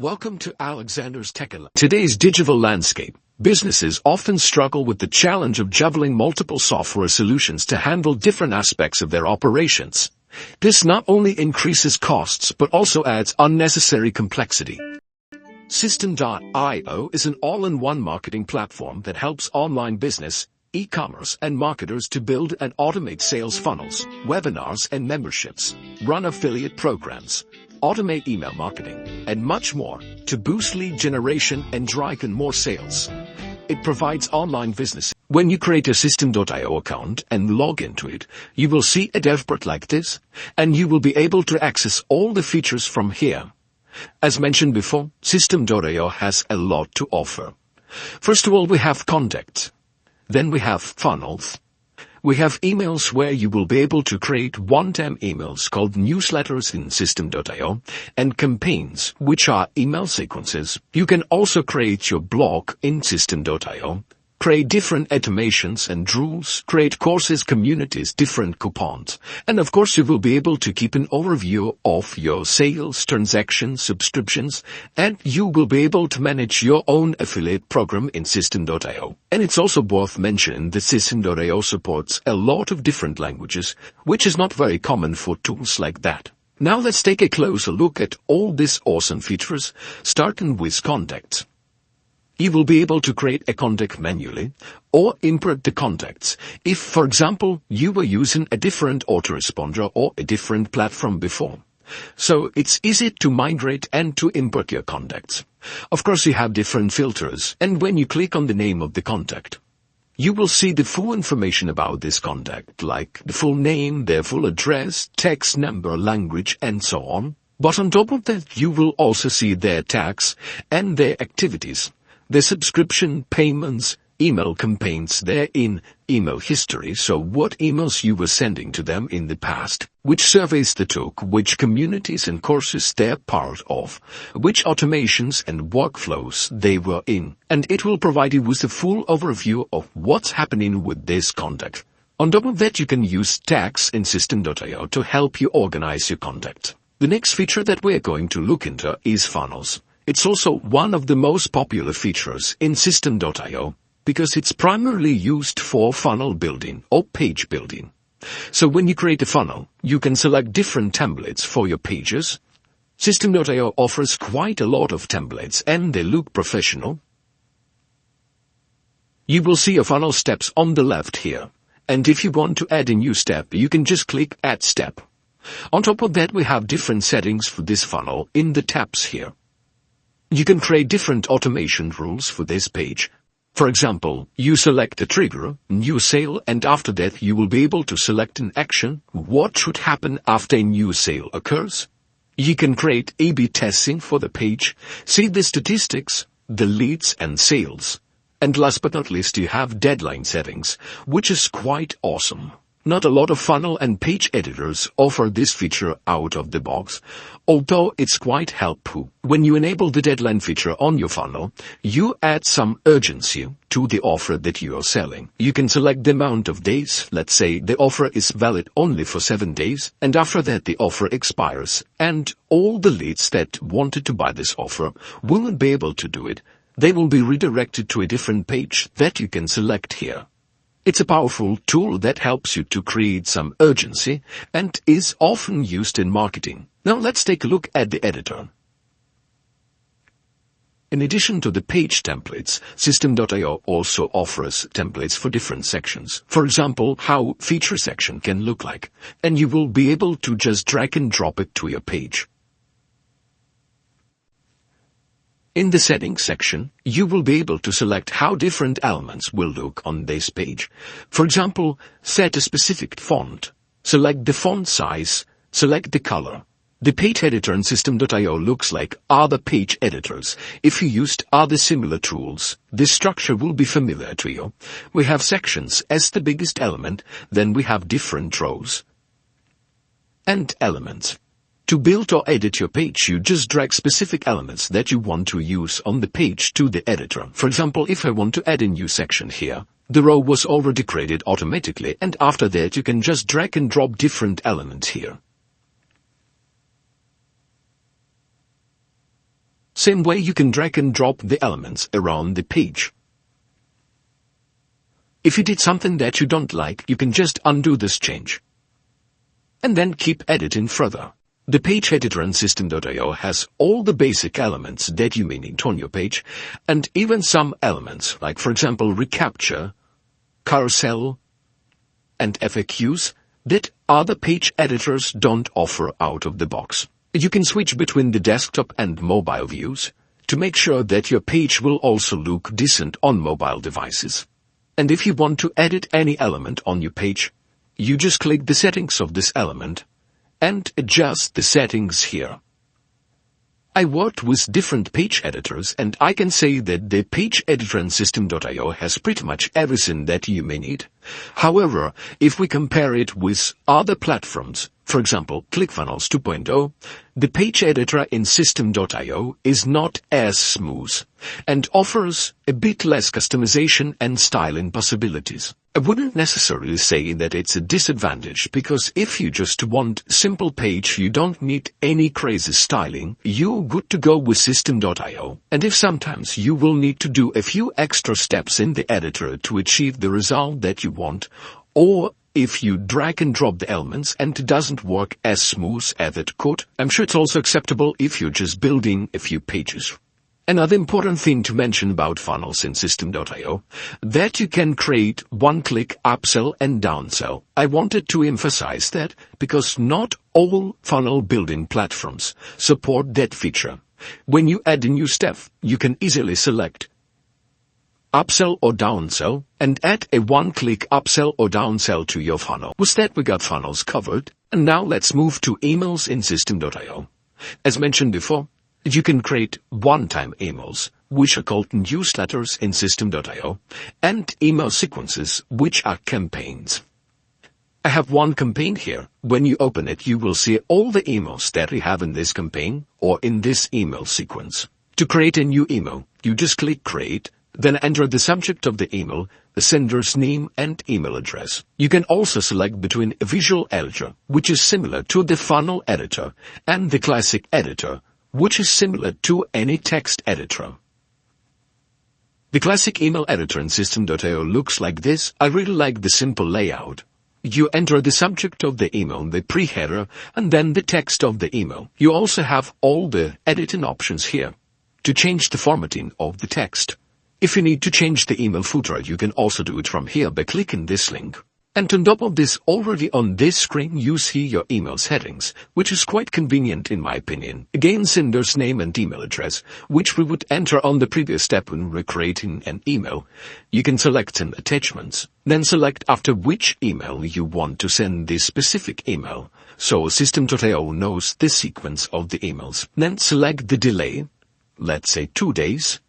Welcome to Alexander's TechLife. Today's digital landscape, businesses often struggle with the challenge of juggling multiple software solutions to handle different aspects of their operations. This not only increases costs but also adds unnecessary complexity. Systeme.io is an all-in-one marketing platform that helps online business, e-commerce, and marketers to build and automate sales funnels, webinars and memberships, run affiliate programs, automate email marketing, and much more to boost lead generation and drive in more sales. It provides online business. When you create a Systeme.io account and log into it, you will see a dashboard like this, and you will be able to access all the features from here. As mentioned before, Systeme.io has a lot to offer. First of all, we have contacts. Then we have funnels. We have emails where you will be able to create one-time emails called newsletters in Systeme.io and campaigns, which are email sequences. You can also create your blog in Systeme.io, create different automations and rules, create courses, communities, different coupons. And of course, you will be able to keep an overview of your sales, transactions, subscriptions, and you will be able to manage your own affiliate program in Systeme.io. And it's also worth mentioning that Systeme.io supports a lot of different languages, which is not very common for tools like that. Now let's take a closer look at all these awesome features, starting with contacts. You will be able to create a contact manually or import the contacts if, for example, you were using a different autoresponder or a different platform before. So it's easy to migrate and to import your contacts. Of course, you have different filters, and when you click on the name of the contact, you will see the full information about this contact, like the full name, their full address, text, number, language, and so on. But on top of that, you will also see their tags and their activities, their subscription, payments, email campaigns, their email history, so what emails you were sending to them in the past, which surveys they took, which communities and courses they're part of, which automations and workflows they were in, and it will provide you with a full overview of what's happening with this contact. On top of that, you can use tags in Systeme.io to help you organize your contact. The next feature that we're going to look into is funnels. It's also one of the most popular features in Systeme.io because it's primarily used for funnel building or page building. So when you create a funnel, you can select different templates for your pages. Systeme.io offers quite a lot of templates and they look professional. You will see your funnel steps on the left here. And if you want to add a new step, you can just click Add Step. On top of that, we have different settings for this funnel in the tabs here. You can create different automation rules for this page. For example, you select a trigger, new sale, and after that you will be able to select an action, what should happen after a new sale occurs. You can create A/B testing for the page, see the statistics, the leads and sales. And last but not least, you have deadline settings, which is quite awesome. Not a lot of funnel and page editors offer this feature out of the box, although it's quite helpful. When you enable the deadline feature on your funnel, you add some urgency to the offer that you are selling. You can select the amount of days. Let's say the offer is valid only for 7 days, and after that the offer expires, and all the leads that wanted to buy this offer will not be able to do it. They will be redirected to a different page that you can select here. It's a powerful tool that helps you to create some urgency and is often used in marketing. Now let's take a look at the editor. In addition to the page templates, Systeme.io also offers templates for different sections. For example, how feature section can look like, and you will be able to just drag and drop it to your page. In the settings section, you will be able to select how different elements will look on this page. For example, set a specific font, select the font size, select the color. The page editor in Systeme.io looks like other page editors. If you used other similar tools, this structure will be familiar to you. We have sections as the biggest element, then we have different rows and elements. To build or edit your page, you just drag specific elements that you want to use on the page to the editor. For example, if I want to add a new section here, the row was already created automatically, and after that you can just drag and drop different elements here. Same way you can drag and drop the elements around the page. If you did something that you don't like, you can just undo this change. And then keep editing further. The page editor in systeme.io has all the basic elements that you may need on your page, and even some elements, like for example reCAPTCHA, carousel, and FAQs, that other page editors don't offer out of the box. You can switch between the desktop and mobile views to make sure that your page will also look decent on mobile devices. And if you want to edit any element on your page, you just click the settings of this element and adjust the settings here. I worked with different page editors, and I can say that the page editor in systeme.io has pretty much everything that you may need. However, if we compare it with other platforms, for example, ClickFunnels 2.0, the page editor in systeme.io is not as smooth and offers a bit less customization and styling possibilities. I wouldn't necessarily say that it's a disadvantage, because if you just want a simple page, you don't need any crazy styling, you're good to go with systeme.io. And if sometimes you will need to do a few extra steps in the editor to achieve the result that you want, or if you drag and drop the elements and it doesn't work as smooth as it could, I'm sure it's also acceptable if you're just building a few pages. Another important thing to mention about funnels in systeme.io, that you can create one-click upsell and downsell. I wanted to emphasize that because not all funnel building platforms support that feature. When you add a new step, you can easily select upsell or downsell and add a one-click upsell or downsell to your funnel. With that, we got funnels covered. And now let's move to emails in systeme.io. As mentioned before, you can create one-time emails, which are called newsletters in systeme.io, and email sequences, which are campaigns. I have one campaign here. When you open it, you will see all the emails that we have in this campaign or in this email sequence. To create a new email, you just click Create, then enter the subject of the email, the sender's name and email address. You can also select between a visual editor, which is similar to the funnel editor, and the classic editor, which is similar to any text editor. The classic email editor in systeme.io looks like this. I really like the simple layout. You enter the subject of the email, the pre-header, and then the text of the email. You also have all the editing options here to change the formatting of the text. If you need to change the email footer, you can also do it from here by clicking this link. And on top of this, already on this screen, you see your email settings, which is quite convenient in my opinion. Again, sender's name and email address, which we would enter on the previous step when we're creating an email. You can select some attachments, then select after which email you want to send this specific email. So systeme.io knows the sequence of the emails. Then select the delay, let's say 2 days.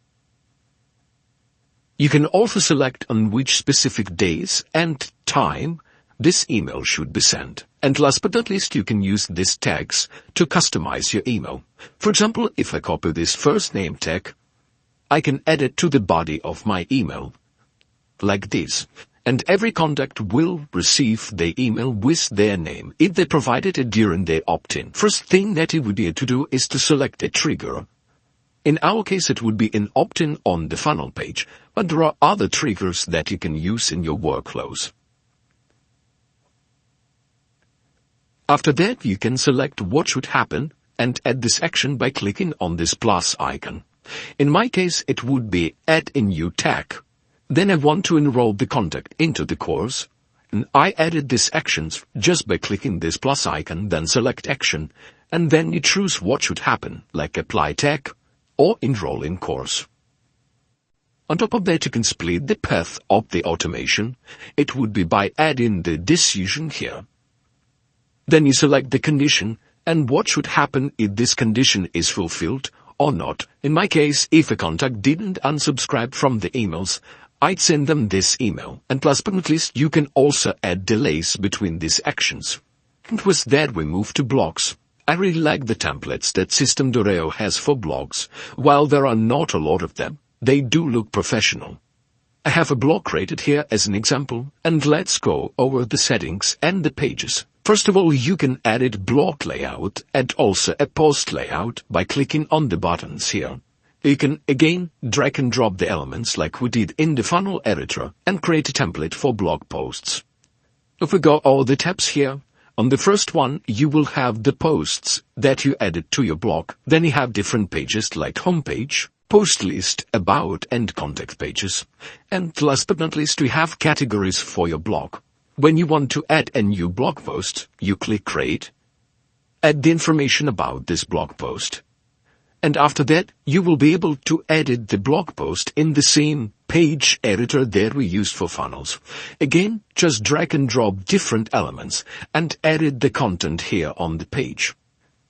You can also select on which specific days and time this email should be sent. And last but not least, you can use these tags to customize your email. For example, if I copy this first name tag, I can add it to the body of my email, like this. And every contact will receive the email with their name if they provided it during their opt-in. First thing that you would need to do is to select a trigger. In our case, it would be an opt-in on the funnel page, but there are other triggers that you can use in your workflows. After that, you can select what should happen and add this action by clicking on this plus icon. In my case, it would be add a new tag. Then I want to enroll the contact into the course, and I added these actions just by clicking this plus icon, then select action, and then you choose what should happen, like apply tag or enroll in course. On top of that, you can split the path of the automation. It would be by adding the decision here. Then you select the condition and what should happen if this condition is fulfilled or not. In my case, if a contact didn't unsubscribe from the emails, I'd send them this email. And last but not least, you can also add delays between these actions. And with that, we move to blogs. I really like the templates that systeme.io has for blogs. While there are not a lot of them, they do look professional. I have a blog created here as an example, and let's go over the settings and the pages. First of all, you can edit blog layout and also a post layout by clicking on the buttons here. You can again drag and drop the elements like we did in the funnel editor and create a template for blog posts. If we go all the tabs here, on the first one you will have the posts that you added to your blog. Then you have different pages like homepage, post list, about and contact pages. And last but not least, we have categories for your blog. When you want to add a new blog post, you click create, add the information about this blog post. And after that, you will be able to edit the blog post in the same page editor that we used for funnels. Again, just drag and drop different elements and edit the content here on the page.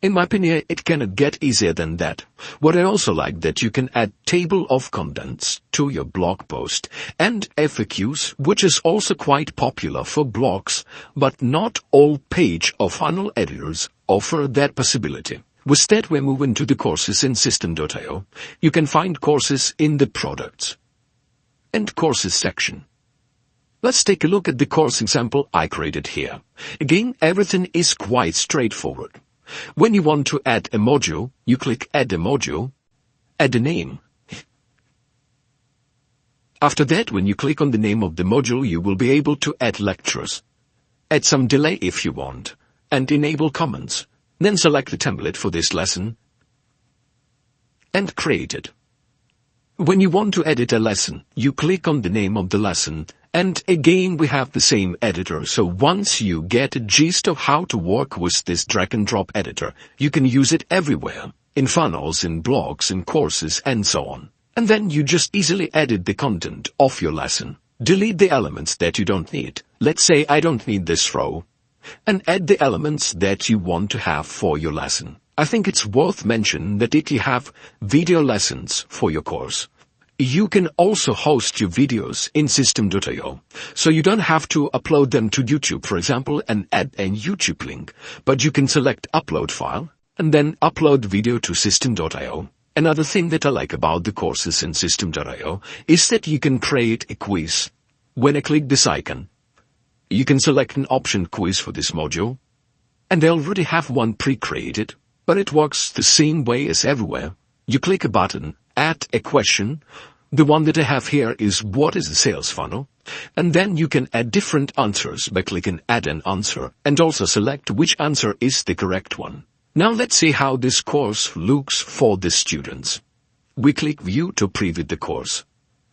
In my opinion, it cannot get easier than that. What I also like that you can add table of contents to your blog post and FAQs, which is also quite popular for blogs, but not all page or funnel editors offer that possibility. With that, we're moving to the courses in systeme.io. You can find courses in the products and courses section. Let's take a look at the course example I created here. Again, everything is quite straightforward. When you want to add a module, you click add a module, add a name. After that, when you click on the name of the module, you will be able to add lectures, add some delay if you want, and enable comments. Then select the template for this lesson and create it. When you want to edit a lesson, you click on the name of the lesson, and again we have the same editor, so once you get a gist of how to work with this drag and drop editor, you can use it everywhere, in funnels, in blogs, in courses, and so on. And then you just easily edit the content of your lesson. Delete the elements that you don't need. Let's say I don't need this row. And add the elements that you want to have for your lesson. I think it's worth mentioning that if you have video lessons for your course, you can also host your videos in systeme.io. So you don't have to upload them to YouTube, for example, and add a YouTube link, but you can select upload file and then upload video to systeme.io. Another thing that I like about the courses in systeme.io is that you can create a quiz. When I click this icon, you can select an option quiz for this module, and they already have one pre-created, but it works the same way as everywhere. You click a button, add a question. The one that I have here is what is a sales funnel? And then you can add different answers by clicking add an answer, and also select which answer is the correct one. Now let's see how this course looks for the students. We click view to preview the course.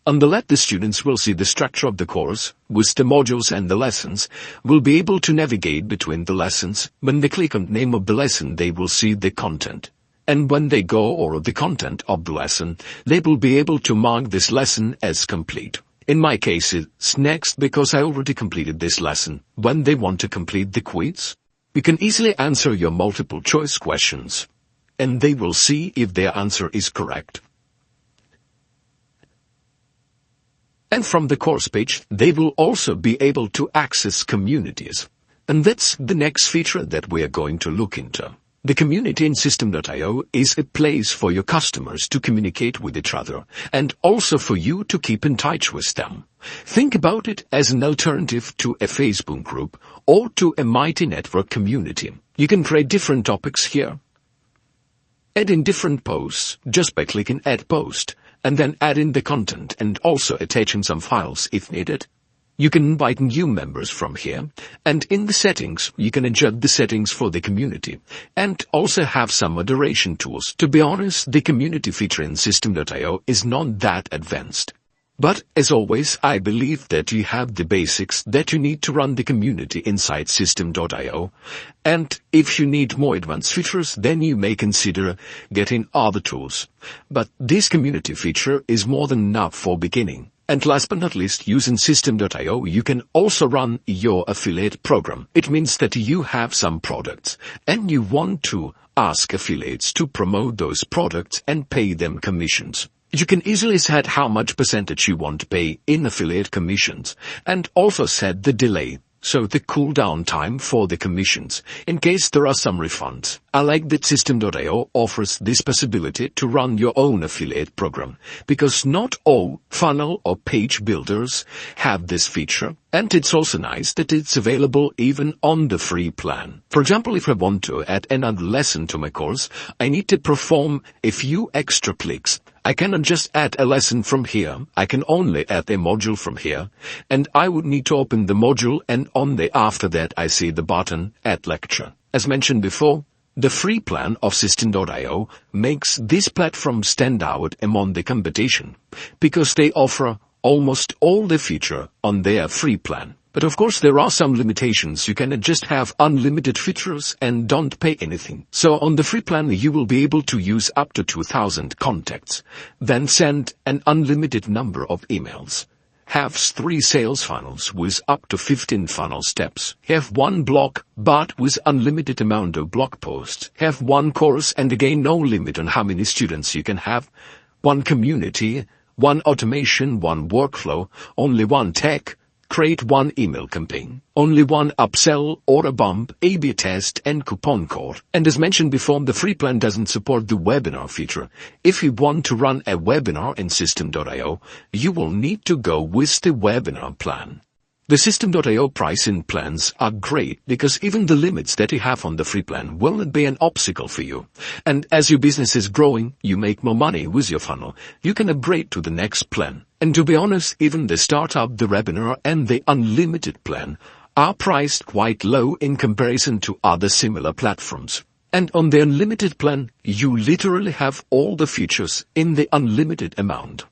On the left, the students will see the structure of the course, with the modules and the lessons, will be able to navigate between the lessons. When they click on the name of the lesson, they will see the content. And when they go over the content of the lesson, they will be able to mark this lesson as complete. In my case, it's next because I already completed this lesson. When they want to complete the quiz, you can easily answer your multiple choice questions, and they will see if their answer is correct. And from the course page, they will also be able to access communities. And that's the next feature that we are going to look into. The community in systeme.io is a place for your customers to communicate with each other, and also for you to keep in touch with them. Think about it as an alternative to a Facebook group or to a mighty network community. You can create different topics here, add in different posts just by clicking add post, and then add in the content and also attaching some files if needed. You can invite new members from here, and in the settings, you can adjust the settings for the community, and also have some moderation tools. To be honest, the community feature in systeme.io is not that advanced. But, as always, I believe that you have the basics that you need to run the community inside systeme.io, and if you need more advanced features, then you may consider getting other tools. But this community feature is more than enough for beginning. And last but not least, using systeme.io, you can also run your affiliate program. It means that you have some products, and you want to ask affiliates to promote those products and pay them commissions. You can easily set how much percentage you want to pay in affiliate commissions, and also set the delay, so the cooldown time for the commissions, in case there are some refunds. I like that systeme.io offers this possibility to run your own affiliate program, because not all funnel or page builders have this feature, and it's also nice that it's available even on the free plan. For example, if I want to add another lesson to my course, I need to perform a few extra clicks. I cannot just add a lesson from here, I can only add a module from here, and I would need to open the module, and after that I see the button Add Lecture. As mentioned before, the free plan of systeme.io makes this platform stand out among the competition, because they offer almost all the feature on their free plan. But of course there are some limitations. You cannot just have unlimited features and don't pay anything. So on the free plan you will be able to use up to 2,000 contacts, then send an unlimited number of emails, have 3 sales funnels with up to 15 funnel steps, have 1 blog but with unlimited amount of blog posts, have 1 course and again no limit on how many students you can have, 1 community, 1 automation, 1 workflow, only 1 tag, create 1 email campaign, only 1 upsell, order bump, A/B test and coupon code. And as mentioned before, the free plan doesn't support the webinar feature. If you want to run a webinar in systeme.io, you will need to go with the webinar plan. The systeme.io pricing plans are great because even the limits that you have on the free plan will not be an obstacle for you. And as your business is growing, you make more money with your funnel, you can upgrade to the next plan. And to be honest, even the startup, the webinar and the unlimited plan are priced quite low in comparison to other similar platforms. And on the unlimited plan, you literally have all the features in the unlimited amount.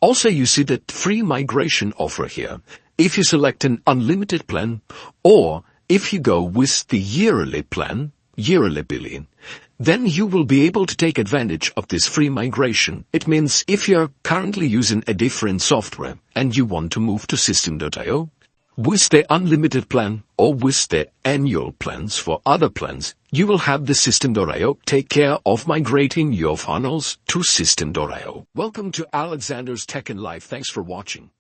Also, you see that free migration offer here, if you select an unlimited plan, or if you go with the yearly plan, yearly billing, then you will be able to take advantage of this free migration. It means if you're currently using a different software and you want to move to systeme.io, with the unlimited plan or with the annual plans for other plans, you will have the systeme.io take care of migrating your funnels to systeme.io. Welcome to Alexander's Tech and Life. Thanks for watching.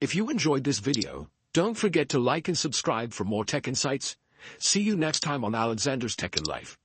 If you enjoyed this video, don't forget to like and subscribe for more tech insights. See you next time on Alexander's Tech and Life.